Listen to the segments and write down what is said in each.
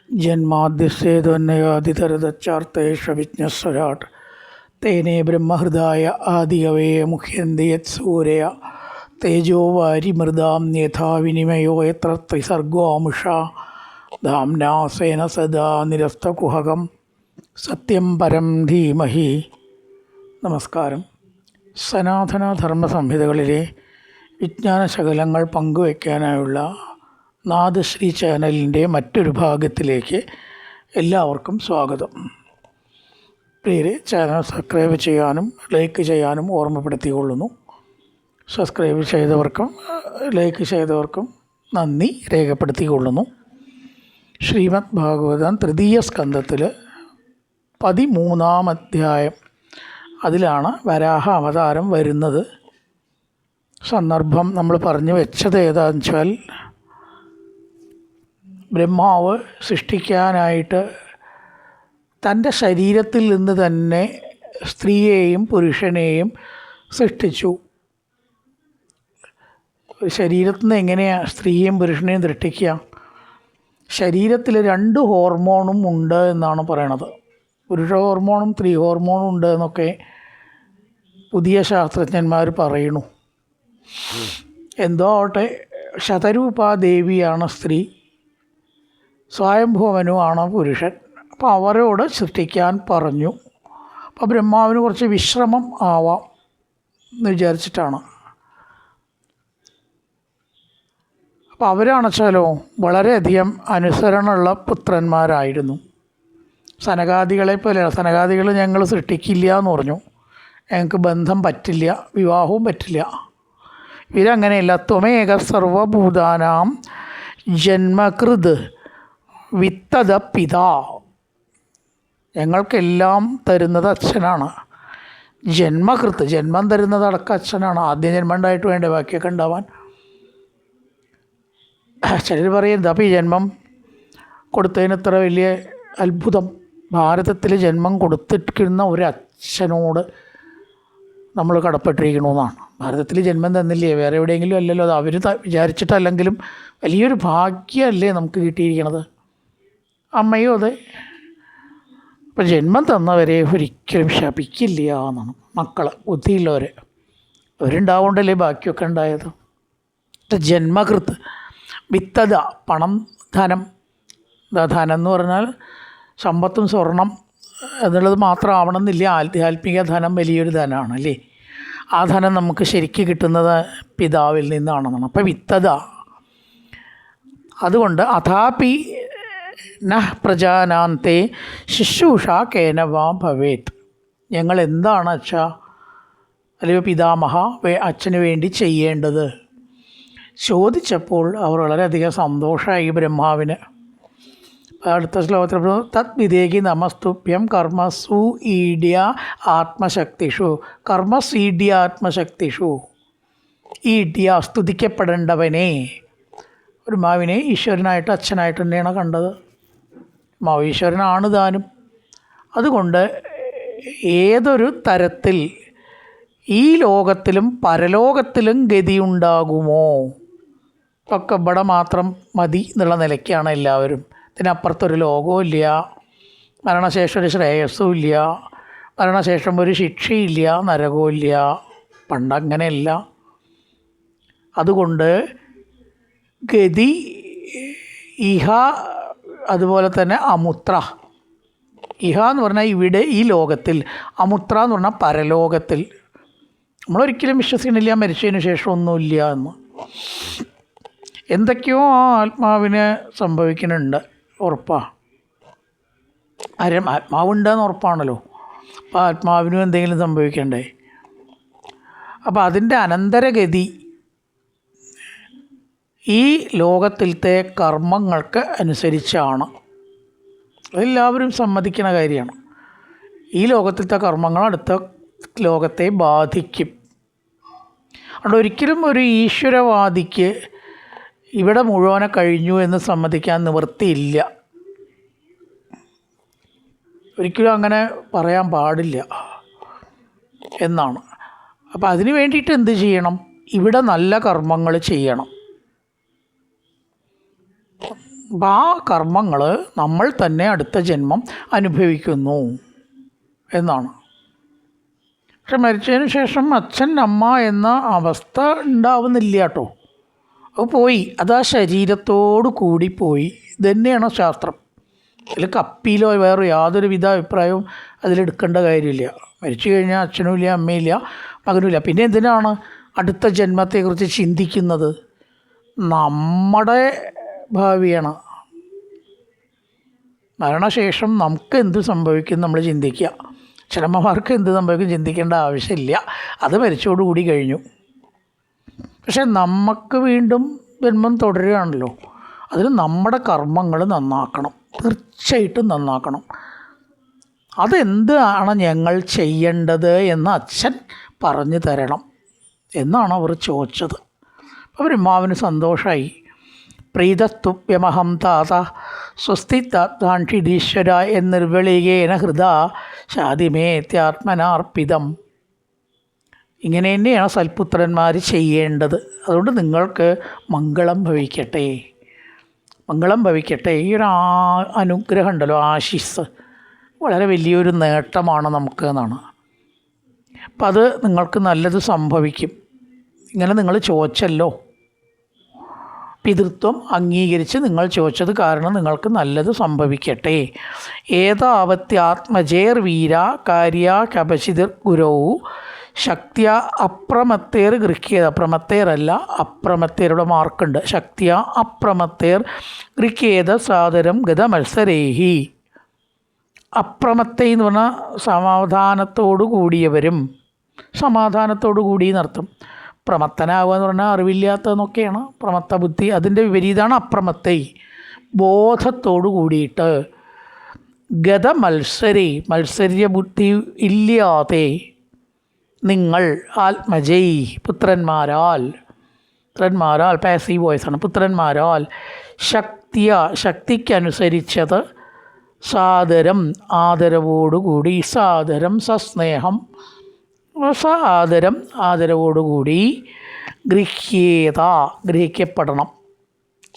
ജന്മാദ്യസ്യേതോന്നയാതിതരതച്ചാർത്തേഷവിജ്ഞസ്വരാട് തേനേ ബ്രഹ്മഹൃദായ ആദികവേ മുഹ്യന്തി യത്സൂരയ തേജോ വാരിമൃതാം യഥാ വിനിമയോ യത്ര ത്രിസർഗോമുഷാ ധാംനാ സേന സദാ നിരസ്തകുഹകം സത്യം പരം ധീമഹി. നമസ്കാരം. സനാതന ധർമ്മ സംഹിതകളിലെ വിജ്ഞാനശകലങ്ങൾ പങ്കുവയ്ക്കാനായുള്ള നാദശ്രീ ചാനലിൻ്റെ മറ്റൊരു ഭാഗത്തിലേക്ക് എല്ലാവർക്കും സ്വാഗതം. പ്രിയരെ, ചാനൽ സബ്സ്ക്രൈബ് ചെയ്യാനും ലൈക്ക് ചെയ്യാനും ഓർമ്മപ്പെടുത്തിക്കൊള്ളുന്നു. സബ്സ്ക്രൈബ് ചെയ്തവർക്കും ലൈക്ക് ചെയ്തവർക്കും നന്ദി രേഖപ്പെടുത്തിക്കൊള്ളുന്നു. ശ്രീമദ് ഭാഗവതം തൃതീയ സ്കന്ധത്തിൽ 13-ാം അധ്യായം, അതിലാണ് വരാഹ അവതാരം വരുന്നത്. സന്ദർഭം നമ്മൾ പറഞ്ഞു വെച്ചത് ഏതാണെന്ന് വെച്ചാൽ, ബ്രഹ്മാവ് സൃഷ്ടിക്കാനായിട്ട് തൻ്റെ ശരീരത്തിൽ നിന്ന് തന്നെ സ്ത്രീയെയും പുരുഷനെയും സൃഷ്ടിച്ചു. ശരീരത്തിൽ നിന്ന് എങ്ങനെയാണ് സ്ത്രീയെയും പുരുഷനെയും സൃഷ്ടിക്കുക? ശരീരത്തിൽ 2 ഹോർമോണും ഉണ്ട് എന്നാണ് പറയണത്. പുരുഷ ഹോർമോണും സ്ത്രീ ഹോർമോണും ഉണ്ട് എന്നൊക്കെ പുതിയ ശാസ്ത്രജ്ഞന്മാർ പറയുന്നു. എന്തോ ആവട്ടെ, ശതരൂപാദേവിയാണ് സ്ത്രീ, സ്വയംഭൂവനുമാണ് പുരുഷൻ. അപ്പോൾ അവരോട് സൃഷ്ടിക്കാൻ പറഞ്ഞു. അപ്പോൾ ബ്രഹ്മാവിന് കുറച്ച് വിശ്രമം ആവാം എന്ന് വിചാരിച്ചിട്ടാണ്. അപ്പോൾ അവരാണെച്ചാലോ വളരെയധികം അനുസരണമുള്ള പുത്രന്മാരായിരുന്നു. സനകാദികളെ പോലെ. സനകാദികൾ ഞങ്ങൾ സൃഷ്ടിക്കില്ല എന്ന് പറഞ്ഞു. ഞങ്ങൾക്ക് ബന്ധം പറ്റില്ല, വിവാഹവും പറ്റില്ല. ഇവരങ്ങനെയല്ല. ത്വമേക സർവഭൂതാനാം ജന്മകൃത് വിത്തത പിതാ. ഞങ്ങൾക്കെല്ലാം തരുന്നത് അച്ഛനാണ്. ജന്മകൃത്ത്, ജന്മം തരുന്നത് അടക്കം അച്ഛനാണ്. ആദ്യം ജന്മം ഉണ്ടായിട്ട് വേണ്ടേ ബാക്കിയൊക്കെ ഉണ്ടാവാൻ? ചിലർ പറയുന്നത് അപ്പോൾ ഈ ജന്മം കൊടുത്തതിന് ഇത്ര വലിയ അത്ഭുതം. ഭാരതത്തിൽ ജന്മം കൊടുത്തിരിക്കുന്ന ഒരു അച്ഛനോട് നമ്മൾ കടപ്പെട്ടിരിക്കണമെന്നാണ്. ഭാരതത്തിൽ ജന്മം തന്നില്ലേ, വേറെ എവിടെയെങ്കിലും അല്ലല്ലോ. അത് അവർ വിചാരിച്ചിട്ടല്ലെങ്കിലും വലിയൊരു ഭാഗ്യമല്ലേ നമുക്ക് കിട്ടിയിരിക്കണത്. അമ്മയും അതെ. അപ്പം ജന്മം തന്നവരെ ഒരിക്കലും ശപിക്കില്ല എന്നാണ് മക്കൾ, ബുദ്ധിയുള്ളവർ. അവരുണ്ടാവുകൊണ്ടല്ലേ ബാക്കിയൊക്കെ ഉണ്ടായത്. ജന്മകൃത്ത് വിത്തത, പണം, ധനം. ധനം എന്ന് പറഞ്ഞാൽ സമ്പത്തും സ്വർണം എന്നുള്ളത് മാത്രം ആവണമെന്നില്ല. ആധ്യാത്മിക ധനം വലിയൊരു ധനമാണ് അല്ലേ. ആ ധനം നമുക്ക് ശരിക്ക് കിട്ടുന്നത് പിതാവിൽ നിന്നാണെന്നാണ്. അപ്പം വിത്തത. അതുകൊണ്ട് അഥാപി നഹ് പ്രജാനാന്തേ ശുശ്രൂഷ കേനവാ ഭവേത്. ഞങ്ങൾ എന്താണ് അച്ഛാ, അല്ലെങ്കിൽ പിതാമഹ അച്ഛന് വേണ്ടി ചെയ്യേണ്ടത് ചോദിച്ചപ്പോൾ അവർ വളരെയധികം സന്തോഷമായി ബ്രഹ്മാവിന്. അടുത്ത ശ്ലോകത്തിൽ തത് വിദേകി നമസ്തുഭ്യം കർമ്മസു ഈഡ്യ ആത്മശക്തിഷു. കർമ്മസീഡ്യ ആത്മശക്തിഷു. ഈഡ്യ, സ്തുതിക്കപ്പെടേണ്ടവനെ. ഒരു മാവിനെ ഈശ്വരനായിട്ട് അച്ഛനായിട്ട് തന്നെയാണ് കണ്ടത്. മാവ് ഈശ്വരനാണ് താനും. അതുകൊണ്ട് ഏതൊരു തരത്തിൽ ഈ ലോകത്തിലും പരലോകത്തിലും ഗതിയുണ്ടാകുമോ, ഒക്കെ ഇവിടെ മാത്രം മതി എന്നുള്ള നിലയ്ക്കാണ് എല്ലാവരും. ഇതിനപ്പുറത്തൊരു ലോകവും ഇല്ല, മരണശേഷം ഒരു ശ്രേയസ്സും ഇല്ല, മരണശേഷം ഒരു ശിക്ഷയില്ല, നരകവും ഇല്ല. പണ്ടങ്ങനെയല്ല. അതുകൊണ്ട് ഗതി ഇഹ, അതുപോലെ തന്നെ അമുത്ര. ഇഹ എന്ന് പറഞ്ഞാൽ ഇവിടെ ഈ ലോകത്തിൽ, അമുത്ര എന്ന് പറഞ്ഞാൽ പരലോകത്തിൽ. നമ്മളൊരിക്കലും വിശ്വസിക്കണില്ല മരിച്ചതിന് ശേഷം ഒന്നുമില്ല എന്ന്. എന്തൊക്കെയോ ആ ആത്മാവിന് സംഭവിക്കുന്നുണ്ട്, ഉറപ്പാണ്. ആത്മാവുണ്ടെന്ന് ഉറപ്പാണല്ലോ. അപ്പോൾ ആത്മാവിനും എന്തെങ്കിലും സംഭവിക്കണ്ടേ? അപ്പോൾ അതിൻ്റെ അനന്തരഗതി ഈ ലോകത്തിലത്തെ കർമ്മങ്ങൾക്ക് അനുസരിച്ചാണ്. അതെല്ലാവരും സമ്മതിക്കുന്ന കാര്യമാണ്. ഈ ലോകത്തിലത്തെ കർമ്മങ്ങൾ അടുത്ത ലോകത്തെ ബാധിക്കും. അതുകൊണ്ട് ഒരിക്കലും ഒരു ഈശ്വരവാദിക്ക് ഇവിടെ മുഴുവനെ കഴിഞ്ഞു എന്ന് സമ്മതിക്കാൻ നിവൃത്തിയില്ല. ഒരിക്കലും അങ്ങനെ പറയാൻ പാടില്ല എന്നാണ്. അപ്പോൾ അതിന് വേണ്ടിയിട്ട് എന്ത് ചെയ്യണം? ഇവിടെ നല്ല കർമ്മങ്ങൾ ചെയ്യണം. അപ്പം ആ കർമ്മങ്ങൾ നമ്മൾ തന്നെ അടുത്ത ജന്മം അനുഭവിക്കുന്നു എന്നാണ്. പക്ഷെ മരിച്ചതിന് ശേഷം അച്ഛൻ അമ്മ എന്ന അവസ്ഥ ഉണ്ടാവുന്നില്ല കേട്ടോ. അത് പോയി, അത് ആ ശരീരത്തോടു കൂടി പോയി. ഇത് തന്നെയാണ് ശാസ്ത്രം. അതിൽ കപ്പിയിലോ വേറെ യാതൊരു വിധ അഭിപ്രായവും അതിലെടുക്കേണ്ട കാര്യമില്ല. മരിച്ചു കഴിഞ്ഞാൽ അച്ഛനും ഇല്ല, അമ്മയില്ല, മകനുമില്ല. പിന്നെ എന്തിനാണ് അടുത്ത ജന്മത്തെക്കുറിച്ച് ചിന്തിക്കുന്നത്? നമ്മുടെ ഭാവിയാണ്. മരണശേഷം നമുക്ക് എന്ത് സംഭവിക്കും നമ്മൾ ചിന്തിക്കുക. അച്ഛനമ്മമാർക്ക് എന്ത് സംഭവിക്കും ചിന്തിക്കേണ്ട ആവശ്യമില്ല. അത് മരിച്ചോടുകൂടി കഴിഞ്ഞു. പക്ഷെ നമുക്ക് വീണ്ടും ജന്മം തുടരുകയാണല്ലോ. അതിന് നമ്മുടെ കർമ്മങ്ങൾ നന്നാക്കണം, തീർച്ചയായിട്ടും നന്നാക്കണം. അതെന്താണ് ഞങ്ങൾ ചെയ്യേണ്ടത് എന്ന് അച്ഛൻ പറഞ്ഞു തരണം എന്നാണ് അവർ ചോദിച്ചത്. അപ്പോൾ ബ്രഹ്മാവിന് സന്തോഷമായി. പ്രീതസ്തുഭ്യമഹം താത സ്വസ്തി താത്വാൻഷിതീശ്വര എന്നിർവളികേന ഹൃദ ശാതിമേത്യാത്മനാർപ്പിതം. ഇങ്ങനെ തന്നെയാണ് സൽപുത്രന്മാർ ചെയ്യേണ്ടത്. അതുകൊണ്ട് നിങ്ങൾക്ക് മംഗളം ഭവിക്കട്ടെ, മംഗളം ഭവിക്കട്ടെ. ഈ ഒരു അനുഗ്രഹം ഉണ്ടല്ലോ, ആശിസ്, വളരെ വലിയൊരു നേട്ടമാണ് നമുക്ക് എന്നാണ്. അപ്പം അത് നിങ്ങൾക്ക് നല്ലത് സംഭവിക്കും. ഇങ്ങനെ നിങ്ങൾ ചോദിച്ചല്ലോ, പിതൃത്വം അംഗീകരിച്ച് നിങ്ങൾ ചോദിച്ചത് കാരണം നിങ്ങൾക്ക് നല്ലത് സംഭവിക്കട്ടെ. ഏതാവത്യാത്മജേർ വീര കാര്യ കപശിതിർ ഗുരൗ ശക്തിയ അപ്രമത്തേർ ഗൃഹ്യേത. പ്രമത്തേരല്ല, അപ്രമത്തേരുടെ മാർക്കുണ്ട്. ശക്തിയ അപ്രമത്തേർ ഗൃഹ്യേത സാദരം ഗതമത്സരേഹി. അപ്രമത്തേ എന്ന് പറഞ്ഞാൽ സമാധാനത്തോടു കൂടിയവരും, സമാധാനത്തോടു കൂടി എന്നർത്ഥം. പ്രമത്തനാവുക എന്ന് പറഞ്ഞാൽ അറിവില്ലാത്തതെന്നൊക്കെയാണ് പ്രമത്ത ബുദ്ധി. അതിൻ്റെ വിപരീതമാണ് അപ്രമത്തൈ, ബോധത്തോടു കൂടിയിട്ട്. ഗതമത്സരേ, മത്സര്യ ബുദ്ധി ഇല്ലാതെ നിങ്ങൾ ആത്മജൈ, പുത്രന്മാരാൽ, പുത്രന്മാരാൽ പാസീവ് വോയിസാണ്, പുത്രന്മാരാൽ ശക്തിയ, ശക്തിക്കനുസരിച്ചത്, സാദരം ആദരവോടുകൂടി, സാദരം സസ്നേഹം, സാദരം ആദരവോടുകൂടി, ഗൃഹ്യേത ഗ്രഹിക്കപ്പെടണം.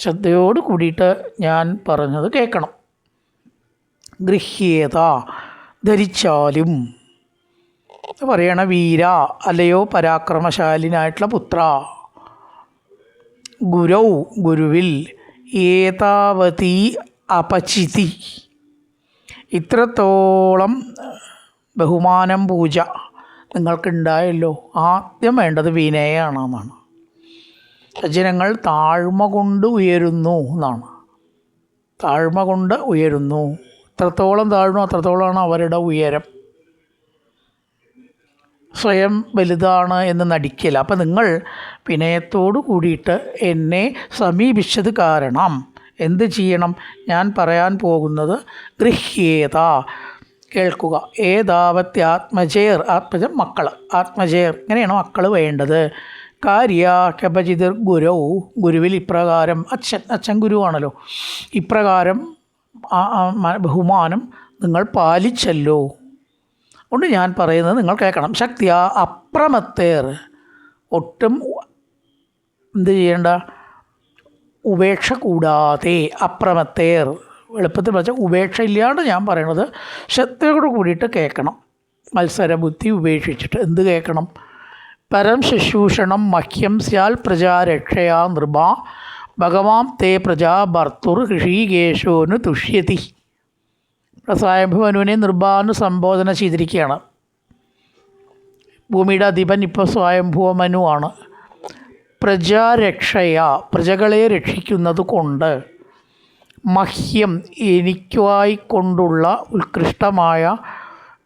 ശ്രദ്ധയോട് കൂടിയിട്ട് ഞാൻ പറഞ്ഞത് കേൾക്കണം. ഗൃഹ്യേത ധരിച്ചാലും പറയണ വീര, അല്ലയോ പരാക്രമശാലിനായിട്ടുള്ള പുത്ര, ഗുരൗ ഗുരുവിൽ, ഏതാവതി അപചിതി ഇത്രത്തോളം ബഹുമാനം പൂജ നിങ്ങൾക്കുണ്ടായല്ലോ. ആദ്യം വേണ്ടത് വിനയമാണെന്നാണ്. സജ്ജനങ്ങൾ താഴ്മ കൊണ്ട് ഉയരുന്നു എന്നാണ്. താഴ്മ കൊണ്ട് ഉയരുന്നു. എത്രത്തോളം താഴ്ന്നു അത്രത്തോളമാണ് അവരുടെ ഉയരം. സ്വയം വലുതാണ് എന്ന് നടിക്കില്ല. അപ്പം നിങ്ങൾ വിനയത്തോടു കൂടിയിട്ട് എന്നെ സമീപിച്ചത് കാരണം എന്ത് ചെയ്യണം? ഞാൻ പറയാൻ പോകുന്നത് ഗൃഹ്യേത, കേൾക്കുക. ഏതാവത്യാത്മജേർ, ആത്മജം മക്കൾ, ആത്മജേർ, ഇങ്ങനെയാണ് മക്കൾ വേണ്ടത്. കാര്യ കപചിതിർ ഗുരൗ, ഗുരുവിൽ ഇപ്രകാരം, അച്ഛൻ ഗുരുവാണല്ലോ, ഇപ്രകാരം ബഹുമാനം നിങ്ങൾ പാലിച്ചല്ലോ. അതുകൊണ്ട് ഞാൻ പറയുന്നത് നിങ്ങൾ കേൾക്കണം. ശക്തിയ അപ്രമത്തേർ, ഒട്ടും എന്ത് ചെയ്യേണ്ട, ഉപേക്ഷ കൂടാതെ, അപ്രമത്തേർ എളുപ്പത്തിൽ വെച്ചാൽ ഉപേക്ഷ ഇല്ലാണ്ട് ഞാൻ പറയണത് ശ്രദ്ധയോട് കൂടിയിട്ട് കേൾക്കണം. മത്സരബുദ്ധി ഉപേക്ഷിച്ചിട്ട് എന്ത് കേൾക്കണം? പരം ശുശ്രൂഷണം മഹ്യം സ്യാൽ പ്രജാരക്ഷയാ നൃപ ഭഗവാൻ തേ പ്രജാ ഭർത്തുർ ഋഷികേശോന് തുഷ്യതി. സ്വയംഭുവനുവിനെ നൃപാന്ന് സംബോധന ചെയ്തിരിക്കുകയാണ്. ഭൂമിയുടെ അധിപൻ ഇപ്പോൾ സ്വയംഭുവ മനുവാണ്. പ്രജാരക്ഷയ, പ്രജകളെ രക്ഷിക്കുന്നത് കൊണ്ട്, മഹ്യം എനിക്കായിക്കൊണ്ടുള്ള ഉത്കൃഷ്ടമായ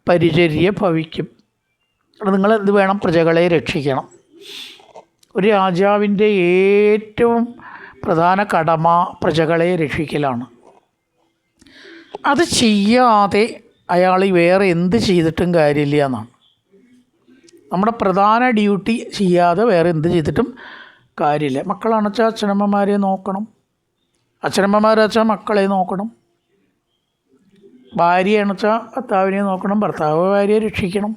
പരിചര്യ ഭവിക്കും. നിങ്ങൾ എന്ത് വേണം? പ്രജകളെ രക്ഷിക്കണം. ഒരു രാജാവിൻ്റെ ഏറ്റവും പ്രധാന കടമ പ്രജകളെ രക്ഷിക്കലാണ്. അത് ചെയ്യാതെ അയാൾ വേറെ എന്ത് ചെയ്തിട്ടും കാര്യമില്ല എന്നാണ്. നമ്മുടെ പ്രധാന ഡ്യൂട്ടി ചെയ്യാതെ വേറെ എന്ത് ചെയ്തിട്ടും കാര്യമില്ല. മക്കളാണെച്ചാൽ അച്ഛനമ്മമാരെ നോക്കണം, അച്ഛനമ്മമാരെച്ചാൽ മക്കളെ നോക്കണം, ഭാര്യയാണെച്ചാൽ ഭർത്താവിനെ നോക്കണം, ഭർത്താവ് ഭാര്യയെ രക്ഷിക്കണം.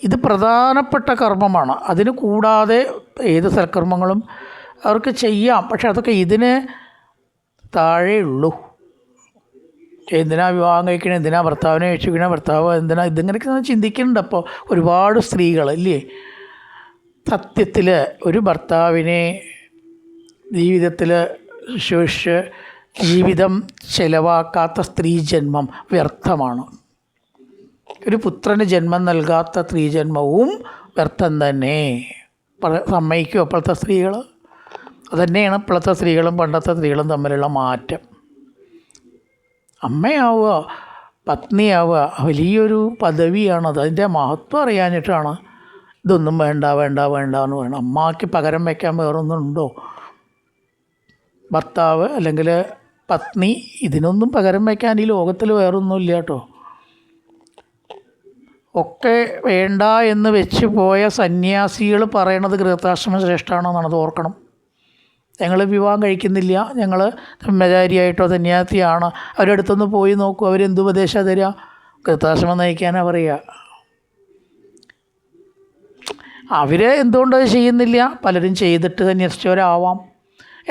ഇത് പ്രധാനപ്പെട്ട കർമ്മമാണ്. അതിന് കൂടാതെ ഏത് സൽക്കർമ്മങ്ങളും അവർക്ക് ചെയ്യാം. പക്ഷെ അതൊക്കെ ഇതിന് താഴെയുള്ളൂ. എന്തിനാ വിവാഹം കഴിക്കണേ, എന്തിനാ ഭർത്താവിനെ കഴിച്ചിരിക്കണേ, ഭർത്താവ് എന്തിനാ, ഇതിങ്ങനെയൊക്കെ ചിന്തിക്കുന്നുണ്ട് അപ്പോൾ ഒരുപാട് സ്ത്രീകൾ ഇല്ലേ. സത്യത്തിൽ ഒരു ഭർത്താവിനെ ജീവിതത്തിൽ ശുശ്രൂഷിച്ച് ജീവിതം ചെലവാക്കാത്ത സ്ത്രീ ജന്മം വ്യർത്ഥമാണ്. ഒരു പുത്രന് ജന്മം നൽകാത്ത സ്ത്രീ ജന്മവും വ്യർത്ഥം തന്നെ. സമ്മതിക്കും അപ്പോഴത്തെ സ്ത്രീകൾ. അതുതന്നെയാണ് ഇപ്പോഴത്തെ സ്ത്രീകളും പണ്ടത്തെ സ്ത്രീകളും തമ്മിലുള്ള മാറ്റം. അമ്മയാവുക, പത്നിയാവുക വലിയൊരു പദവിയാണത്. അതിൻ്റെ മഹത്വം അറിയാഞ്ഞിട്ടാണ് ഇതൊന്നും വേണ്ട വേണ്ട വേണ്ട എന്ന് പറയുന്നത്. അമ്മയ്ക്ക് പകരം വയ്ക്കാൻ വേറൊന്നുണ്ടോ? ഭർത്താവ് അല്ലെങ്കിൽ പത്നി, ഇതിനൊന്നും പകരം വയ്ക്കാൻ ഈ ലോകത്തിൽ വേറൊന്നുമില്ല കേട്ടോ. ഒക്കെ വേണ്ട എന്ന് വെച്ച് പോയ സന്യാസികൾ പറയണത് ഗൃഹസ്ഥാശ്രമം ശ്രേഷ്ഠമാണെന്നാണ്. അത് ഓർക്കണം. ഞങ്ങൾ വിവാഹം കഴിക്കുന്നില്ല, ഞങ്ങൾ ബ്രഹ്മചാരിയായിട്ടോ സന്യാസിയാണ്, അവരുടെ അടുത്തൊന്ന് പോയി നോക്കൂ, അവരെന്ത് ഉപദേശം തരിക? ഗൃഹസ്ഥാശ്രമം നയിക്കാനാണ് പറയുക. അവർ എന്തുകൊണ്ടത് ചെയ്യുന്നില്ല? പലരും ചെയ്തിട്ട് സന്യസിച്ചവരാവാം.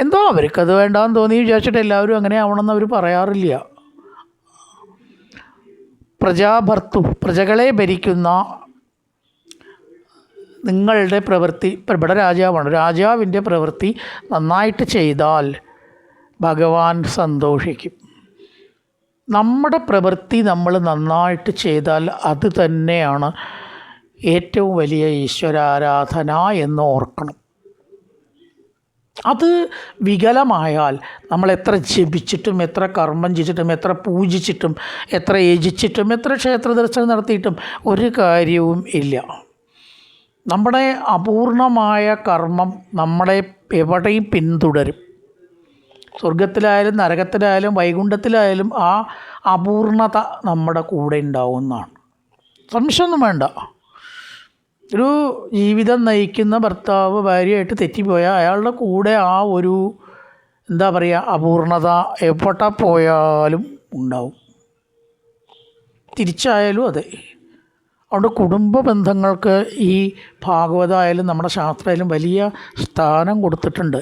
എന്തോ അവർക്കത് വേണ്ടാന്ന് തോന്നി വിചാരിച്ചിട്ട് എല്ലാവരും അങ്ങനെ ആവണമെന്ന് അവർ പറയാറില്ല. പ്രജാഭർത്തു, പ്രജകളെ ഭരിക്കുന്ന നിങ്ങളുടെ പ്രവൃത്തി, ഇവിടെ രാജാവാണ്, രാജാവിൻ്റെ പ്രവൃത്തി നന്നായിട്ട് ചെയ്താൽ ഭഗവാൻ സന്തോഷിക്കും. നമ്മുടെ പ്രവൃത്തി നമ്മൾ നന്നായിട്ട് ചെയ്താൽ അത് തന്നെയാണ് ഏറ്റവും വലിയ ഈശ്വരാരാധന എന്ന് ഓർക്കണം. അത് വികലമായാൽ നമ്മൾ എത്ര ജപിച്ചിട്ടും എത്ര കർമ്മം ചെയ്തിട്ടും എത്ര പൂജിച്ചിട്ടും എത്ര യജിച്ചിട്ടും എത്ര ക്ഷേത്ര ദർശനം നടത്തിയിട്ടും ഒരു കാര്യവും ഇല്ല. നമ്മുടെ അപൂർണമായ കർമ്മം നമ്മളെ എവിടെയും പിന്തുടരും. സ്വർഗത്തിലായാലും നരകത്തിലായാലും വൈകുണ്ഠത്തിലായാലും ആ അപൂർണത നമ്മുടെ കൂടെ ഉണ്ടാവുന്നതാണ്. സംശയമൊന്നും വേണ്ട. ഒരു ജീവിതം നയിക്കുന്ന ഭർത്താവ് ഭാര്യയായിട്ട് തെറ്റിപ്പോയാൽ അയാളുടെ കൂടെ ആ ഒരു എന്താ പറയുക അപൂർണത എവിടെ പോയാലും ഉണ്ടാവും. തിരിച്ചായാലും അതെ. അതുകൊണ്ട് കുടുംബ ബന്ധങ്ങൾക്ക് ഈ ഭാഗവതമായാലും നമ്മുടെ ശാസ്ത്രമായാലും വലിയ സ്ഥാനം കൊടുത്തിട്ടുണ്ട്.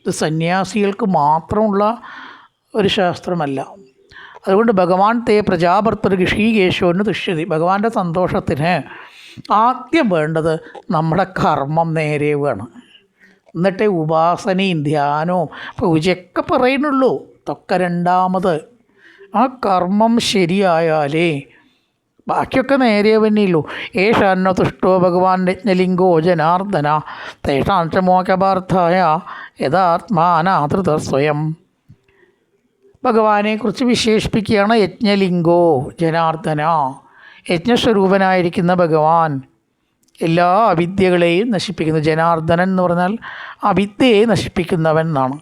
ഇത് സന്യാസികൾക്ക് മാത്രമുള്ള ഒരു ശാസ്ത്രമല്ല. അതുകൊണ്ട് ഭഗവാൻ തേ പ്രജാഭർത്തൃ ഋഷികേശോന് തുഷ്യതി. ഭഗവാന്റെ സന്തോഷത്തിന് ആദ്യം വേണ്ടത് നമ്മുടെ കർമ്മം നേരെയാണ്. എന്നിട്ടേ ഉപാസനയും ധ്യാനവും പൂജയൊക്കെ പറയുന്നുള്ളൂ. ഇതൊക്കെ രണ്ടാമത്. ആ കർമ്മം ശരിയായാലേ ബാക്കിയൊക്കെ നേരെ തന്നെയുള്ളൂ. ഏഷാന്നോ തുഷ്ടോ ഭഗവാൻ യജ്ഞലിംഗോ ജനാർദ്ദന തേഷാം ച മോക്ഷപാർത്ഥായ യഥാത്മാനാതൃത സ്വയം. ഭഗവാനെക്കുറിച്ച് വിശേഷിപ്പിക്കുകയാണ് യജ്ഞലിംഗോ ജനാർദ്ദന. യജ്ഞസ്വരൂപനായിരിക്കുന്ന ഭഗവാൻ എല്ലാ അവിദ്യകളെയും നശിപ്പിക്കുന്നു. ജനാർദ്ദനൻ എന്ന് പറഞ്ഞാൽ അവിദ്യയെ നശിപ്പിക്കുന്നവൻ എന്നാണ്.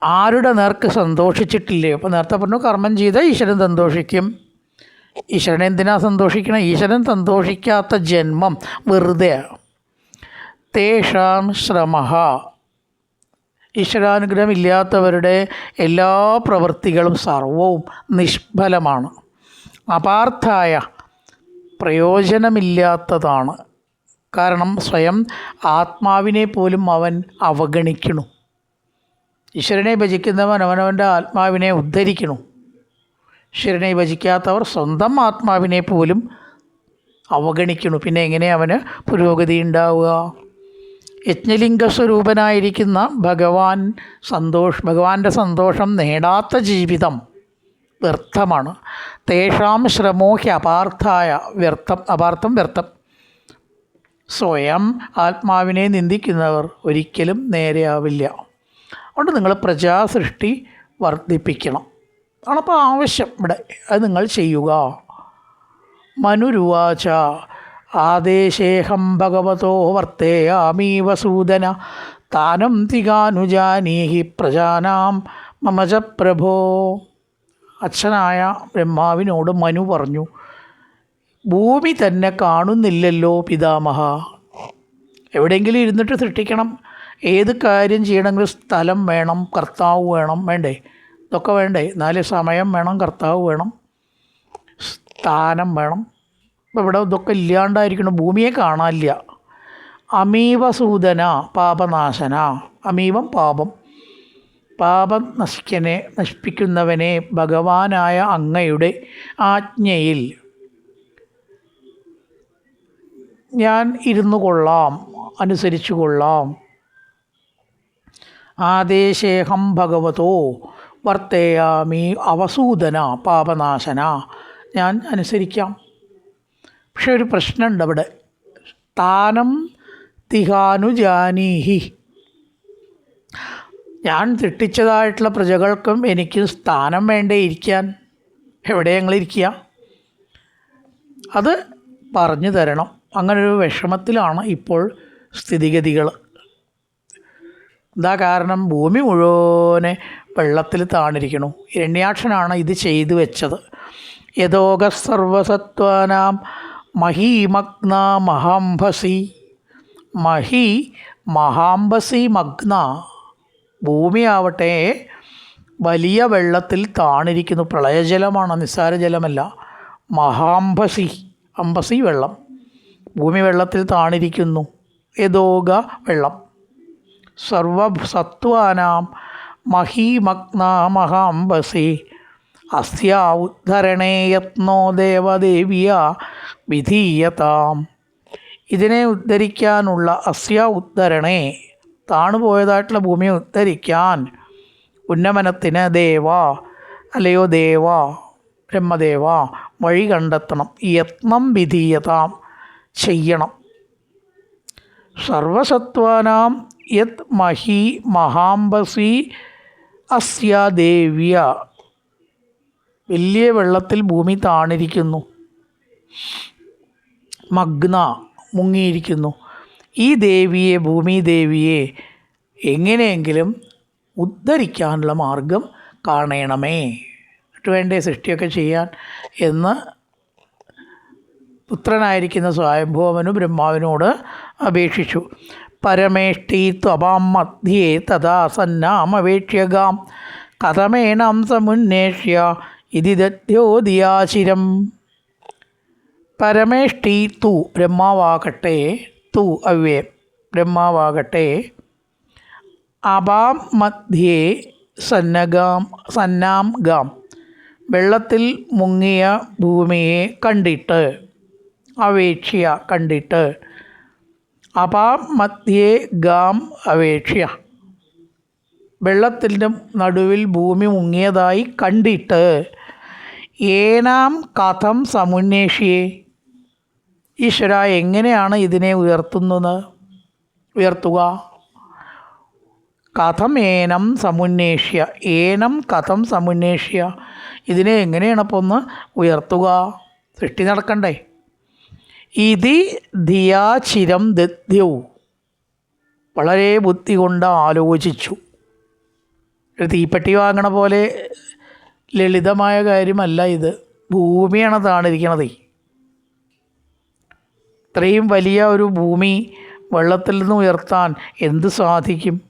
ആരുടെ നേർക്ക് സന്തോഷിച്ചിട്ടില്ലേ? അപ്പോൾ നേരത്തെ പറഞ്ഞു കർമ്മം ചെയ്താൽ ഈശ്വരൻ സന്തോഷിക്കും. ഈശ്വരൻ എന്തിനാ സന്തോഷിക്കണം? ഈശ്വരൻ സന്തോഷിക്കാത്ത ജന്മം വെറുതെയാണ്. തേഷാം ശ്രമഃ, ഈശ്വരാനുഗ്രഹമില്ലാത്തവരുടെ എല്ലാ പ്രവൃത്തികളും സർവവും നിഷ്ഫലമാണ്. അപാർത്ഥായ, പ്രയോജനമില്ലാത്തതാണ്. കാരണം സ്വയം ആത്മാവിനെ പോലും അവൻ അവഗണിക്കണു. ഈശ്വരനെ ഭജിക്കുന്നവൻ അവനവൻ്റെ ആത്മാവിനെ ഉദ്ധരിക്കണു. ഈശ്വരനെ ഭജിക്കാത്തവർ സ്വന്തം ആത്മാവിനെ പോലും അവഗണിക്കണു. പിന്നെ എങ്ങനെ അവന് പുരോഗതി ഉണ്ടാവുക? യജ്ഞലിംഗസ്വരൂപനായിരിക്കുന്ന ഭഗവാന്റെ സന്തോഷം നേടാത്ത ജീവിതം വ്യർത്ഥമാണ്. തേഷാം ശ്രമോ ഹി അപാർത്ഥായ, വ്യർത്ഥം. അപാർത്ഥം വ്യർത്ഥം. സ്വയം ആത്മാവിനെ നിന്ദിക്കുന്നവർ ഒരിക്കലും നേരെയാവില്ല. അതുകൊണ്ട് നിങ്ങൾ പ്രജാസൃഷ്ടി വർദ്ധിപ്പിക്കണം. ആണപ്പോൾ ആവശ്യം ഇവിടെ. അത് നിങ്ങൾ ചെയ്യുക. മനുരുവാച ആദേശേഹം ഭഗവതോ വർത്തേയാമീവ സൂദന താനം തികാനുജാനീഹി പ്രജാനാം മമജ പ്രഭോ. അച്ഛനായ ബ്രഹ്മാവിനോട് മനു പറഞ്ഞു, ഭൂമി തന്നെ കാണുന്നില്ലല്ലോ പിതാമഹ. എവിടെയെങ്കിലും ഇരുന്നിട്ട് സൃഷ്ടിക്കണം. ഏത് കാര്യം ചെയ്യണമെങ്കിലും സ്ഥലം വേണം, കർത്താവ് വേണം, വേണ്ടേ? ഇതൊക്കെ വേണ്ടേ? 4 സമയം വേണം, കർത്താവ് വേണം, സ്ഥാനം വേണം. ഇപ്പോൾ ഇവിടെ ഇതൊക്കെ ഇല്ലാണ്ടായിരിക്കണം. ഭൂമിയെ പാപം നശിപ്പിക്കുന്നവനെ ഭഗവാനായ അങ്ങയുടെ ആജ്ഞയിൽ ഞാൻ ഇരുന്നു കൊള്ളാം, അനുസരിച്ചു കൊള്ളാം. ആദേശേഹം ഭഗവതോ വർത്തേയാമി അവസൂദന പാപനാശന. ഞാൻ അനുസരിക്കാം. പക്ഷെ ഒരു പ്രശ്നമുണ്ട് അവിടെ. സ്ഥാനം തിഹാനുജാനീഹി. ഞാൻ സൃഷ്ടിച്ചതായിട്ടുള്ള പ്രജകൾക്കും എനിക്ക് സ്ഥാനം വേണ്ടേ ഇരിക്കാൻ? എവിടെ ഞങ്ങളിരിക്കുക? അത് പറഞ്ഞു തരണം. അങ്ങനൊരു വിഷമത്തിലാണ് ഇപ്പോൾ സ്ഥിതിഗതികൾ. എന്താ കാരണം? ഭൂമി മുഴുവനെ വെള്ളത്തിൽ താണിരിക്കണു. ഹിരണ്യാക്ഷനാണ് ഇത് ചെയ്തു വെച്ചത്. യഥോക സർവസത്വാനാം മഹീമഗ്ന മഹാംഭസി. മഹാംഭസി മഗ്ന. ഭൂമിയാവട്ടെ വലിയ വെള്ളത്തിൽ താണിരിക്കുന്നു. പ്രളയജലമാണ്, നിസ്സാര ജലമല്ല. മഹാംഭസി, അംബസി വെള്ളം. ഭൂമി വെള്ളത്തിൽ താണിരിക്കുന്നു. യഥോക വെള്ളം. സർവസത്വാനാം മഹീമഗ്ന മഹാംബസി. അസ്യാ ഉദ്ധരണേ യത്നോ ദേവദേവിയ വിധീയതാം. ഇതിനെ ഉദ്ധരിക്കാനുള്ള അസ്യ ഉദ്ധരണേ, താണുപോയതായിട്ടുള്ള ഭൂമിയെ ഉദ്ധരിക്കാൻ ഉന്നമനത്തിന് ദേവ, അല്ലയോ ദേവ, ബ്രഹ്മദേവ വഴി കണ്ടെത്തണം. യത്നം വിധീയതാം, ചെയ്യണം. സർവസത്വാനാം യത് മഹാംബസി അസ്യ ദേവ്യ. വലിയ വെള്ളത്തിൽ ഭൂമി താണിരിക്കുന്നു. മഗ്ന, മുങ്ങിയിരിക്കുന്നു. ഈ ദേവിയെ, ഭൂമിദേവിയെ എങ്ങനെയെങ്കിലും ഉദ്ധരിക്കാനുള്ള മാർഗം കാണണമേ. എന്നിട്ട് വേണ്ടേ സൃഷ്ടിയൊക്കെ ചെയ്യാൻ എന്ന് പുത്രനായിരിക്കുന്ന സ്വയംഭൂവനു ബ്രഹ്മാവിനോട് അപേക്ഷിച്ചു. പരമേഷ്ടി ത്വപാം മധ്യേ തഥാ സന്നാമവേക്ഷ്യകാം കഥമേണം സമുന്നേഷ്യ ഇതി ദദ്യോദിയാചിരം. പരമേഷ്ടി തു, ബ്രഹ്മാവാകട്ടെ, തു അവ്യയം, ബ്രഹ്മാവാകട്ടെ, അപാം മധ്യേ സന്നാം ഗാം, വെള്ളത്തിൽ മുങ്ങിയ ഭൂമിയെ കണ്ടിട്ട്, അവേക്ഷ്യ കണ്ടിട്ട്, അപാം മധ്യേ ഗാം അവേക്ഷ്യ, വെള്ളത്തിൻ്റെ നടുവിൽ ഭൂമി മുങ്ങിയതായി കണ്ടിട്ട്, ഏനാം കഥം സമുന്നേഷ്യെ, ഈശ്വര എങ്ങനെയാണ് ഇതിനെ ഉയർത്തുക? കഥം ഏനം സമുന്നേഷ്യ, ഏനം കഥം സമുന്നേഷ്യ, ഇതിനെ എങ്ങനെയാണ് അപ്പോൾ ഒന്ന് ഉയർത്തുക? സൃഷ്ടി നടക്കണ്ടേ? ഇതി ധിയാചിരം ദദ്യൗ, വളരെ ബുദ്ധി കൊണ്ട് ആലോചിച്ചു. ഒരു തീപ്പെട്ടി വാങ്ങണ പോലെ ലളിതമായ കാര്യമല്ല ഇത്. ഭൂമിയാണ് താണിരിക്കണത്. ഇത്രയും വലിയ ഒരു ഭൂമി വെള്ളത്തിൽ നിന്ന് ഉയർത്താൻ എന്ത് സാധിക്കും?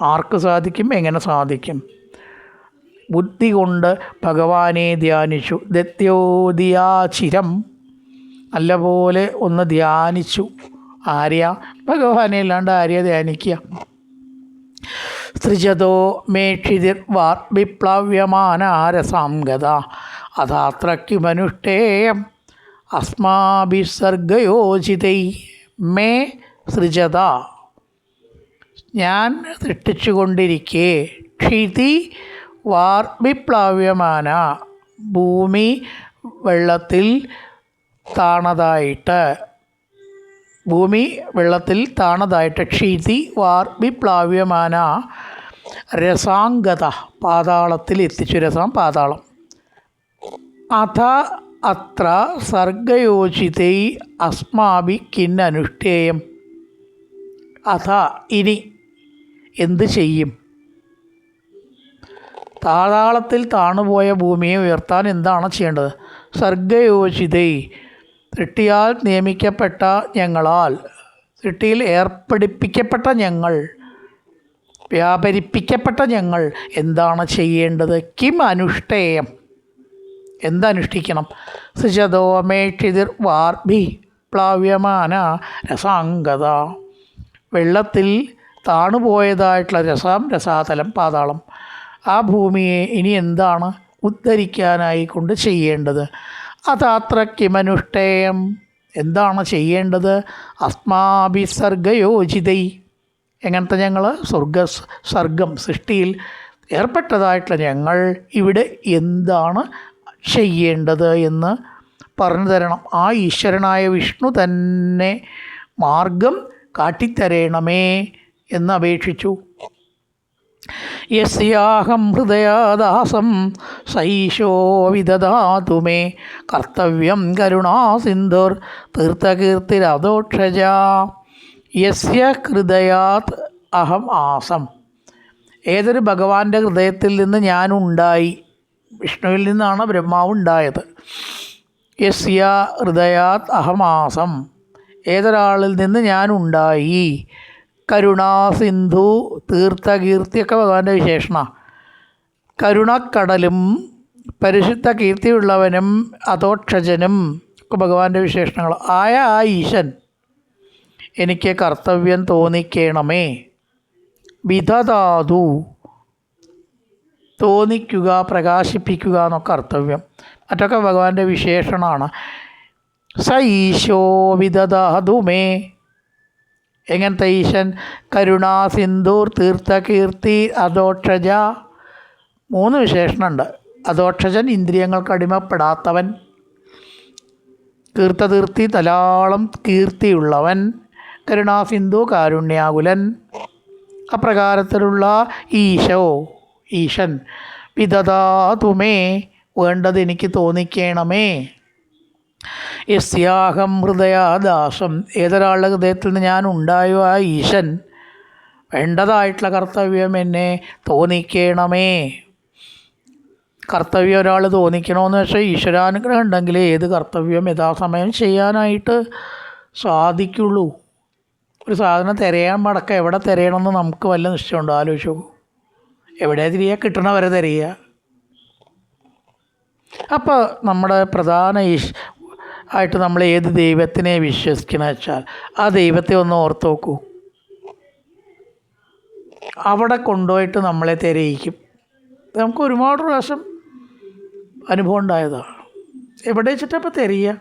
ആർക്ക് സാധിക്കും? എങ്ങനെ സാധിക്കും? ബുദ്ധി കൊണ്ട് ഭഗവാനെ ധ്യാനിച്ചു. ദത്യോദിയാചിരം, നല്ലപോലെ ഒന്ന് ധ്യാനിച്ചു. ആര്യ? ഭഗവാനെ അല്ലാണ്ട് ആര്യ ധ്യാനിക്കുക? സൃജതോ മേക്ഷിതിർവാർ വിപ്ലവ്യമാനാരസാംഗത അഥാത്രയ്ക്കുമനുഷ്ഠേയം അസ്മാഭിസർഗയോചിതൈ. മേ സൃജത, ഞാൻ സൃഷ്ടിച്ചുകൊണ്ടിരിക്കെ, ക്ഷിതി വാർ വിപ്ലവ്യമാന, ഭൂമി വെള്ളത്തിൽ താണതായിട്ട്, ക്ഷിതി വാർ വിപ്ലവ്യമാന രസാംഗത, പാതാളത്തിൽ എത്തിച്ചു. രസം പാതാളം. അഥ അത്ര സർഗയോചിതൈ അസ്മാഭി കിന്നനുഷ്ഠേയം. അഥ ഇനി എന്ത് ചെയ്യും? പാതാളത്തിൽ താണുപോയ ഭൂമിയെ ഉയർത്താൻ എന്താണ് ചെയ്യേണ്ടത്? സർഗയോചിതൈ, സൃഷ്ടിയാൽ നിയമിക്കപ്പെട്ട ഞങ്ങളാൽ, സൃഷ്ടിയിൽ ഏർപ്പെടുപ്പിക്കപ്പെട്ട ഞങ്ങൾ, വ്യാപരിപ്പിക്കപ്പെട്ട ഞങ്ങൾ എന്താണ് ചെയ്യേണ്ടത്? കിം അനുഷ്ഠേയം, എന്തനുഷ്ഠിക്കണം? സൃജതോ മേക്ഷിതിർ വാർഭി പ്ലാവ്യമാന രസാംഗത, വെള്ളത്തിൽ താണുപോയതായിട്ടുള്ള രസം, രസാതലം, പാതാളം, ആ ഭൂമിയെ ഇനി എന്താണ് ഉദ്ധരിക്കാനായി കൊണ്ട് ചെയ്യേണ്ടത്? അതാത്ര കിമനുഷ്ഠേയം, എന്താണ് ചെയ്യേണ്ടത്? അസ്മാഭിസർഗയോജിതൈ, എങ്ങനത്തെ ഞങ്ങൾ സർഗം സൃഷ്ടിയിൽ ഏർപ്പെട്ടതായിട്ടുള്ള ഞങ്ങൾ ഇവിടെ എന്താണ് ചെയ്യേണ്ടത് എന്ന് പറഞ്ഞു തരണം. ആ ഈശ്വരനായ വിഷ്ണു തന്നെ മാർഗം കാട്ടിത്തരേണമേ എന്ന് അപേക്ഷിച്ചു. യസ്യാഹം ഹൃദയാദാസം സൈശോ വിദധാതു മേ കർത്തവ്യം കരുണാസിന്ധുർ തീർത്ഥകീർത്തിരദോക്ഷജ. യസ്യ ഹൃദയാത് അഹം ആസം, ഏതൊരു ഭഗവാന്റെ ഹൃദയത്തിൽ നിന്ന് ഞാനുണ്ടായി, വിഷ്ണുവിൽ നിന്നാണ് ബ്രഹ്മാവ് ഉണ്ടായത്. യസ്യ ഹൃദയാത് അഹമാസം, ഏതൊരാളിൽ നിന്ന് ഞാനുണ്ടായി. കരുണാസിന്ധു തീർത്ഥകീർത്തിയൊക്കെ ഭഗവാന്റെ വിശേഷണ. കരുണക്കടലും പരിശുദ്ധ കീർത്തിയുള്ളവനും അധോക്ഷജനും ഒക്കെ ഭഗവാന്റെ വിശേഷണങ്ങൾ ആയ ആ ഈശൻ എനിക്ക് കർത്തവ്യം തോന്നിക്കണമേ. വിധതാതു, തോന്നിക്കുക, പ്രകാശിപ്പിക്കുക എന്നൊക്കെ കർത്തവ്യം, മറ്റൊക്കെ ഭഗവാന്റെ വിശേഷണമാണ്. സ ഈശോ വിദധാതു മേ, എങ്ങനത്തെ ഈശൻ? കരുണാസിന്ധൂർ തീർത്ഥകീർത്തി അധോക്ഷജ. 3 വിശേഷണമുണ്ട്. അധോക്ഷജൻ ഇന്ദ്രിയങ്ങൾക്ക് അടിമപ്പെടാത്തവൻ, തീർത്ഥതീർത്തി ധാരാളം കീർത്തിയുള്ളവൻ, കരുണാസിന്ധു കാരുണ്യാകുലൻ. അപ്രകാരത്തിലുള്ള ഈശൻ വിദധാതുമേ, വേണ്ടത് എനിക്ക് തോന്നിക്കണമേ. യസ്യാഹം ഹൃദയാദാസം, ഏതൊരാളുടെ ഹൃദയത്തിൽ നിന്ന് ഞാൻ ഉണ്ടായോ ആ ഈശൻ വേണ്ടതായിട്ടുള്ള കർത്തവ്യം എന്നെ തോന്നിക്കണമേ. കർത്തവ്യം ഒരാൾ തോന്നിക്കണമെന്ന് വെച്ചാൽ ഈശ്വരാനുഗ്രഹം ഉണ്ടെങ്കിൽ ഏത് കർത്തവ്യം യഥാസമയം ചെയ്യാനായിട്ട് സാധിക്കുള്ളൂ. ഒരു സാധനം തിരയാൻ മടക്കം എവിടെ തിരയണമെന്ന് നമുക്ക് വല്ല നിശ്ചയമുണ്ടോ? ആലോചിച്ച് നോക്കൂ. എവിടെ തിരിയുക? കിട്ടണ വരെ തിരയുക. അപ്പോൾ നമ്മുടെ പ്രധാന ആയിട്ട് നമ്മൾ ഏത് ദൈവത്തിനെ വിശ്വസിക്കണമെന്ന് വെച്ചാൽ ആ ദൈവത്തെ ഒന്ന് ഓർത്ത് നോക്കൂ. അവിടെ കൊണ്ടുപോയിട്ട് നമ്മളെ തിരയിക്കും. നമുക്ക് ഒരുപാട് പ്രാവശ്യം അനുഭവം ഉണ്ടായതാണ്. എവിടെ വെച്ചിട്ടപ്പോൾ തിരയുക?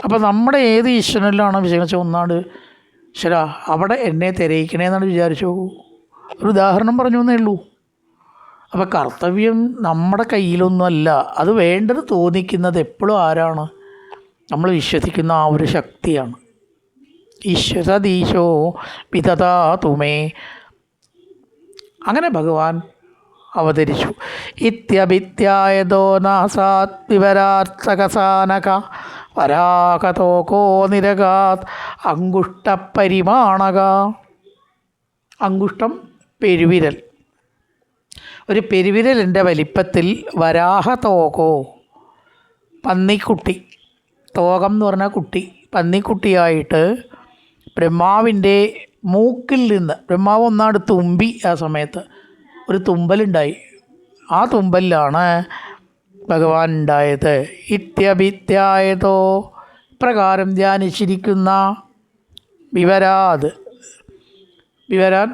അപ്പോൾ നമ്മുടെ ഏത് ഈശ്വരനിലാണോ വിചാരിച്ചാൽ ഒന്നാട് ശരാ അവിടെ എന്നെ തിരയിക്കണേന്നാണ് വിചാരിച്ചു നോക്കൂ. ഒരു ഉദാഹരണം പറഞ്ഞു എന്നേ ഉള്ളൂ. അപ്പോൾ കർത്തവ്യം നമ്മുടെ കയ്യിലൊന്നുമല്ല. അത് വേണ്ടത് തോന്നിക്കുന്നത് എപ്പോഴും ആരാണ്? നമ്മൾ വിശ്വസിക്കുന്ന ആ ഒരു ശക്തിയാണ്. ഈശ്വരദീശോ വിദധാതുമേ, അങ്ങനെ ഭഗവാൻ അവതരിച്ചു. ഇത്യഭിത്യായതോ നാസാത് വിവരാർത്തകസാനക വരാകതോകോ നിരകാത് അങ്കുഷ്ടപരിമാണക. അങ്കുഷ്ടം പെരുവിരൽ, ഒരു പെരുവിരലിൻ്റെ വലിപ്പത്തിൽ വരാഹതോകോ, പന്നിക്കുട്ടി, തോകം എന്ന് പറഞ്ഞാൽ കുട്ടി, പന്നിക്കുട്ടിയായിട്ട് ബ്രഹ്മാവിൻ്റെ മൂക്കിൽ നിന്ന്, ബ്രഹ്മാവ് ഒന്നാട് തുമ്പി, ആ സമയത്ത് ഒരു തുമ്പലുണ്ടായി. ആ തുമ്പലിലാണ് ഭഗവാൻ ഉണ്ടായത്. ഇത്യഭിത്യായതോ, പ്രകാരം ധ്യാനിച്ചിരിക്കുന്ന വിവരാൻ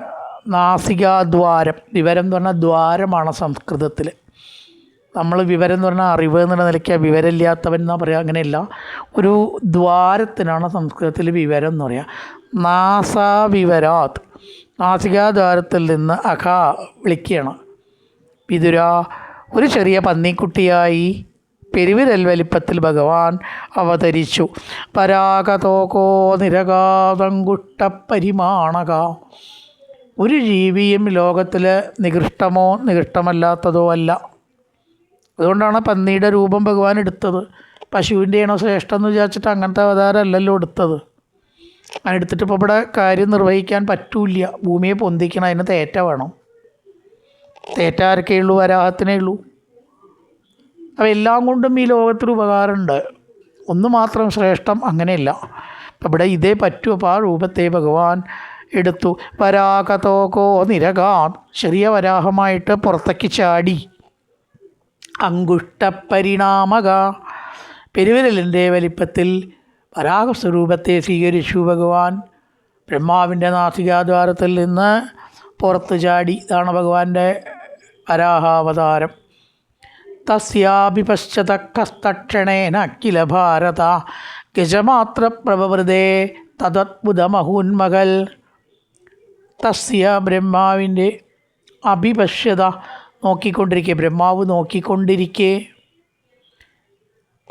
നാസികാദ്വാരം. വിവരം എന്ന് പറഞ്ഞാൽ ദ്വാരമാണ് സംസ്കൃതത്തിൽ. നമ്മൾ വിവരം എന്ന് പറഞ്ഞാൽ അറിവ് എന്നുള്ള നിലയ്ക്ക് വിവരമില്ലാത്തവൻ എന്നാ പറയുക. അങ്ങനെയല്ല, ഒരു ദ്വാരത്തിനാണ് സംസ്കൃതത്തിൽ വിവരം എന്ന് പറയുക. നാസാവിവരാത്, നാസികാദ്വാരത്തിൽ നിന്ന് അഖ വിളിക്കുകയാണ്. വിതുര, ഒരു ചെറിയ പന്നിക്കുട്ടിയായി പെരുവിരൽ വലിപ്പത്തിൽ ഭഗവാൻ അവതരിച്ചു. പരാഗതോകോ നിരകാതങ്കുഷ്ടപരിമാണക. ഒരു ജീവിയും ലോകത്തിൽ നികൃഷ്ടമോ നികൃഷ്ടമല്ലാത്തതോ അല്ല. അതുകൊണ്ടാണ് പന്നിയുടെ രൂപം ഭഗവാൻ എടുത്തത്. പശുവിൻ്റെയാണോ ശ്രേഷ്ഠം എന്ന് വിചാരിച്ചിട്ട് അങ്ങനത്തെ അവതാരമല്ലല്ലോ എടുത്തത്. അങ്ങനെ എടുത്തിട്ട് ഇപ്പോൾ ഇവിടെ കാര്യം നിർവഹിക്കാൻ പറ്റൂല. ഭൂമിയെ പൊന്തിക്കണം, അതിന് തേറ്റ വേണം. തേറ്റ ആർക്കേ ഉള്ളൂ? വരാഹത്തിനേ ഉള്ളൂ. അപ്പോൾ എല്ലാം കൊണ്ടും ഈ ലോകത്തിൽ ഉപകാരമുണ്ട്. ഒന്ന് മാത്രം ശ്രേഷ്ഠം അങ്ങനെയല്ല. അപ്പം ഇവിടെ ഇതേ പറ്റൂ. അപ്പോൾ ആ രൂപത്തെ ഭഗവാൻ എടുത്തു. വരാകതോകോ നിരകാൻ, ചെറിയ വരാഹമായിട്ട് പുറത്തേക്ക് ചാടി. അങ്കുഷ്ടപരിണാമക, പെരുവിരലിൻ്റെ വലിപ്പത്തിൽ വരാഹസ്വരൂപത്തെ സ്വീകരിച്ചു ഭഗവാൻ. ബ്രഹ്മാവിൻ്റെ നാസികാദ്വാരത്തിൽ നിന്ന് പുറത്ത് ചാടി. ഇതാണ് ഭഗവാന്റെ വരാഹാവതാരം. തസ്യാഭിപശ്ചത കസ്തക്ഷണേന അഖില ഭാരത ഗജമാത്ര പ്രവൃതേ തദത്ഭുതമഹൂന്മകൽ. തസ്യ ബ്രഹ്മാവിൻ്റെ അഭിപശ്യത നോക്കിക്കൊണ്ടിരിക്കെ, ബ്രഹ്മാവ് നോക്കിക്കൊണ്ടിരിക്കെ,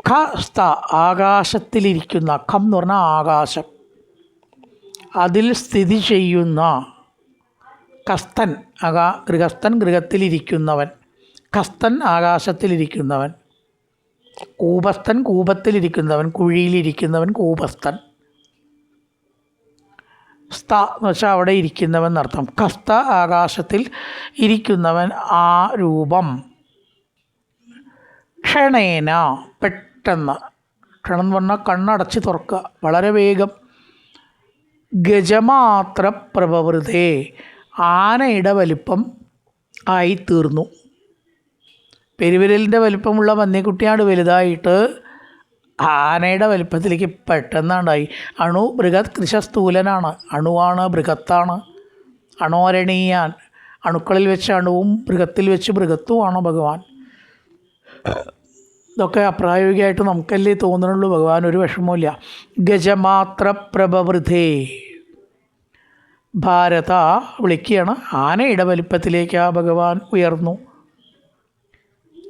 ഖ സ്ത ആകാശത്തിലിരിക്കുന്ന, ഖം എന്ന് പറഞ്ഞാൽ ആകാശം, അതിൽ സ്ഥിതി ചെയ്യുന്ന, കസ്തൻ ഗൃഹസ്ഥൻ ഗൃഹത്തിലിരിക്കുന്നവൻ, കസ്തൻ ആകാശത്തിലിരിക്കുന്നവൻ, കൂപസ്ഥൻ കൂപത്തിലിരിക്കുന്നവൻ, കുഴിയിലിരിക്കുന്നവൻ കൂപസ്ഥൻ, സ്ത എന്ന് വെച്ചാൽ അവിടെ ഇരിക്കുന്നവൻ എന്നർത്ഥം. കസ്ത ആകാശത്തിൽ ഇരിക്കുന്നവൻ. ആ രൂപം ക്ഷണേന പെട്ടെന്ന്, ക്ഷണം എന്ന് പറഞ്ഞാൽ കണ്ണടച്ച് തുറക്കുക, വളരെ വേഗം. ഗജമാത്ര പ്രവൃതേ ആനയുടെ വലിപ്പം ആയിത്തീർന്നു. പെരുവിരലിൻ്റെ വലിപ്പമുള്ള പന്നിക്കുട്ടിയാണ് വലുതായിട്ട് ആനയുടെ വലിപ്പത്തിലേക്ക് പെട്ടെന്നുണ്ടായി. അണു ബൃഹത് കൃശസ്ഥൂലനാണ്. അണുവാണ്, ബൃഹത്താണ്. അണോരണീയാൻ, അണുക്കളിൽ വെച്ച് അണുവും ബൃഹത്തിൽ വെച്ച് ബൃഹത്തുമാണ് ഭഗവാൻ. ഇതൊക്കെ അപ്രായോഗികമായിട്ട് നമുക്കല്ലേ തോന്നുന്നുള്ളൂ. ഭഗവാൻ ഒരു വിഷമവുമില്ല. ഗജമാത്ര പ്രഭവൃതേ ഭാരത വിളിക്കുകയാണ്. ആനയുടെ വലിപ്പത്തിലേക്ക് ആ ഭഗവാൻ ഉയർന്നു.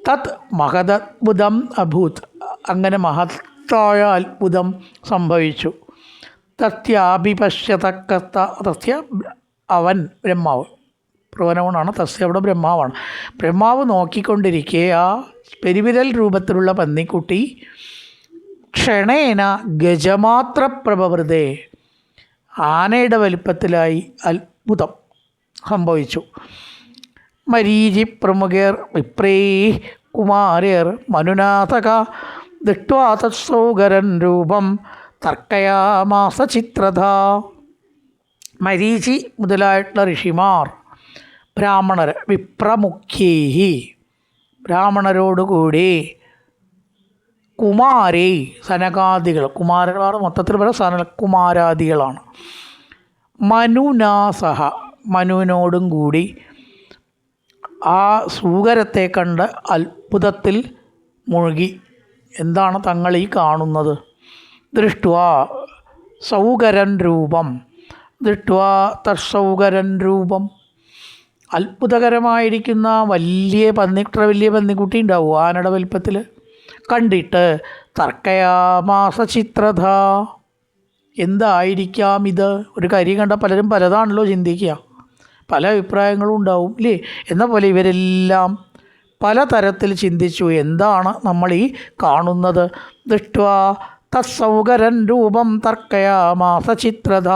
തത് മഹദത്ഭുതം അഭൂത്, അങ്ങനെ മഹത്തായ അത്ഭുതം സംഭവിച്ചു. തസ്യാഭിപശ്യതക്കത്ത, തസ്യ അവൻ ബ്രഹ്മാവ്, പ്രവനവനാണ്. തസ്യ അവിടെ ബ്രഹ്മാവാണ്. ബ്രഹ്മാവ് നോക്കിക്കൊണ്ടിരിക്കെ ആ പെരുവിരൽ രൂപത്തിലുള്ള പന്നിക്കുട്ടി ക്ഷണേന ഗജമാത്ര പ്രഭവൃതേ ആനയുടെ വലിപ്പത്തിലായി അത്ഭുതം സംഭവിച്ചു. മരീചി പ്രമുഖേർ വിപ്രേ കുമാരേർ മനുനാഥക ദൃഷ്ട്വാ തത്സൗകരൻ രൂപം തർക്കയാമാസ ചിത്രധ. മരീചി മുതലായിട്ടുള്ള ഋഷിമാർ, ബ്രാഹ്മണർ, വിപ്രമുഖ്യേഹി ബ്രാഹ്മണരോടുകൂടി, കുമാരേ സനകാദികൾ, കുമാരന്മാർ മൊത്തത്തിൽ പല സനകുമാരാദികളാണ്. മനുനാസഹ മനുവിനോടും കൂടി ആ സൂകരത്തെ കണ്ട് അത്ഭുതത്തിൽ മുഴുകി. എന്താണ് തങ്ങൾ ഈ കാണുന്നത്? ദൃഷ്ട്വാ സൗകരൻ രൂപം, ദൃഷ്ട്വാ തത്സൗകരൻ രൂപം, അത്ഭുതകരമായിരിക്കുന്ന വലിയ പന്നിക്കുട്ടി ഉണ്ടാവും ആനയുടെ വലിപ്പത്തിൽ. കണ്ടിട്ട് തർക്കയാമാസ ചിത്രധ, എന്തായിരിക്കാം ഇത്? ഒരു കാര്യം കണ്ട പലരും പലതാണല്ലോ ചിന്തിക്കുക, പല അഭിപ്രായങ്ങളും ഉണ്ടാവും ഇല്ലേ? എന്ന പോലെ ഇവരെല്ലാം പലതരത്തിൽ ചിന്തിച്ചു. എന്താണ് നമ്മൾ ഈ കാണുന്നത്? ദൃഷ്ട്വാ തത്സൗകരൻ രൂപം തർക്കയാമാസ ചിത്രധ.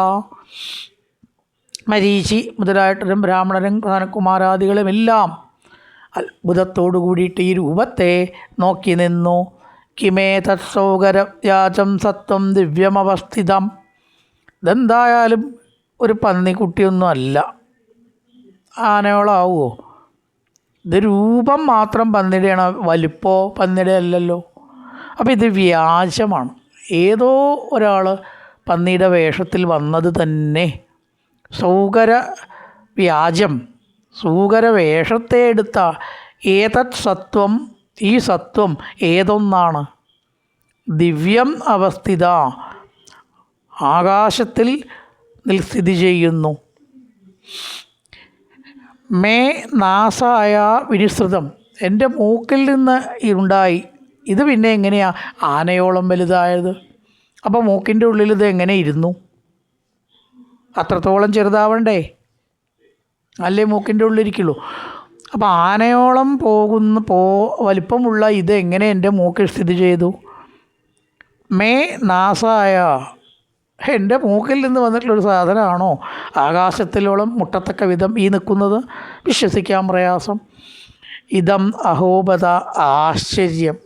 മരീചി മുതലായിട്ടും ബ്രാഹ്മണരും സനകുമാരാദികളും എല്ലാം അത്ഭുതത്തോടു കൂടിയിട്ട് ഈ രൂപത്തെ നോക്കി നിന്നു. കിമേ തത്സൗകരവ്യാജം സത്വം ദിവ്യമവസ്ഥിതം. ഇതെന്തായാലും ഒരു പന്നിക്കുട്ടിയൊന്നും അല്ല, ആനയോളാവുമോ? ഇത് രൂപം മാത്രം പന്നിയുടെയാണ്, വലിപ്പോ പന്നിയുടെ അല്ലല്ലോ. അപ്പോൾ ഇത് വ്യാജമാണ്. ഏതോ ഒരാൾ പന്നിയുടെ വേഷത്തിൽ വന്നത് തന്നെ. സൗകര വ്യാജം, സൂകര വേഷത്തെ എടുത്ത ഏതത് സത്വം, ഈ സത്വം ഏതൊന്നാണ്? ദിവ്യം അവസ്ഥിത, ആകാശത്തിൽ സ്ഥിതി ചെയ്യുന്നു. മേ നാസായ വിനിസൃതം, എൻ്റെ മൂക്കിൽ നിന്ന് ഉണ്ടായി. ഇത് പിന്നെ എങ്ങനെയാണ് ആനയോളം വലുതായത്? അപ്പോൾ മൂക്കിൻ്റെ ഉള്ളിൽ ഇത് എങ്ങനെ ഇരുന്നു? അത്രത്തോളം ചെറുതാവണ്ടേ, അല്ലേ മൂക്കിൻ്റെ ഉള്ളിലിരിക്കുള്ളൂ. അപ്പോൾ ആനയോളം വലിപ്പമുള്ള ഇത് എങ്ങനെ എൻ്റെ മൂക്കിൽ സ്ഥിതി ചെയ്തു? മേ നാസായ, എൻ്റെ മൂക്കിൽ നിന്ന് വന്നിട്ടുള്ളൊരു സാധനമാണോ ആകാശത്തിലോളം മുട്ടത്തക്ക വിധം ഈ നിൽക്കുന്നത്? വിശ്വസിക്കാൻ പ്രയാസം. ഇതം അഹോബത ആശ്ചര്യം.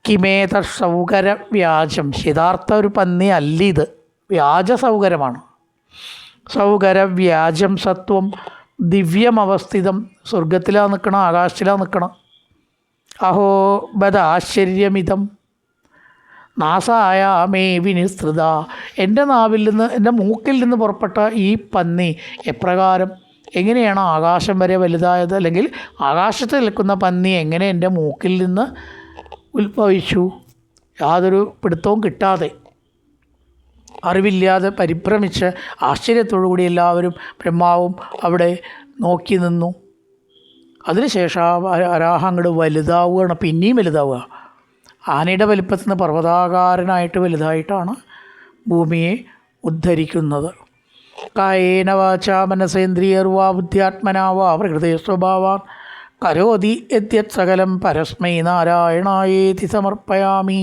കിമേത സൗകര വ്യാജം, യഥാർത്ഥ ഒരു പന്നി അല്ലിത്, വ്യാജ സൗകര്യമാണ്. സൗകര വ്യാജം സത്വം ദിവ്യം അവസ്ഥിതം, സ്വർഗത്തിലാണ് നിൽക്കണം, ആകാശത്തിലാണ് നിൽക്കണം. അഹോ ബദ ആശ്ചര്യമിതം. നാസായാമേ വിനിസ്തൃത, എൻ്റെ നാവിൽ നിന്ന്, എൻ്റെ മൂക്കിൽ നിന്ന് പുറപ്പെട്ട ഈ പന്നി എപ്രകാരം, എങ്ങനെയാണ് ആകാശം വരെ വലുതായത്, അല്ലെങ്കിൽ ആകാശത്ത് നിൽക്കുന്ന പന്നി എങ്ങനെ എൻ്റെ മൂക്കിൽ നിന്ന് ഉത്ഭവിച്ചു? യാതൊരു പിടുത്തവും കിട്ടാതെ, അറിവില്ലാതെ പരിഭ്രമിച്ച് ആശ്ചര്യത്തോടു കൂടി എല്ലാവരും ബ്രഹ്മാവും അവിടെ നോക്കി നിന്നു. അതിനുശേഷം ആ വരാഹം അങ്ങോട്ട് വലുതാവുകയാണ്, പിന്നെയും വലുതാവുക. ആനയുടെ വലിപ്പത്തിൽ നിന്ന് പർവ്വതാകാരനായിട്ട് വലുതായിട്ടാണ് ഭൂമിയെ ഉദ്ധരിക്കുന്നത്. കായേന വാചാ മനസേന്ദ്രിയർവാ ബുദ്ധ്യാത്മനാ വാ പ്രകൃതി സ്വഭാവാൻ കരോതി യദ്യത് സകലം പരസ്മൈ നാരായണായേതി സമർപ്പയാമി.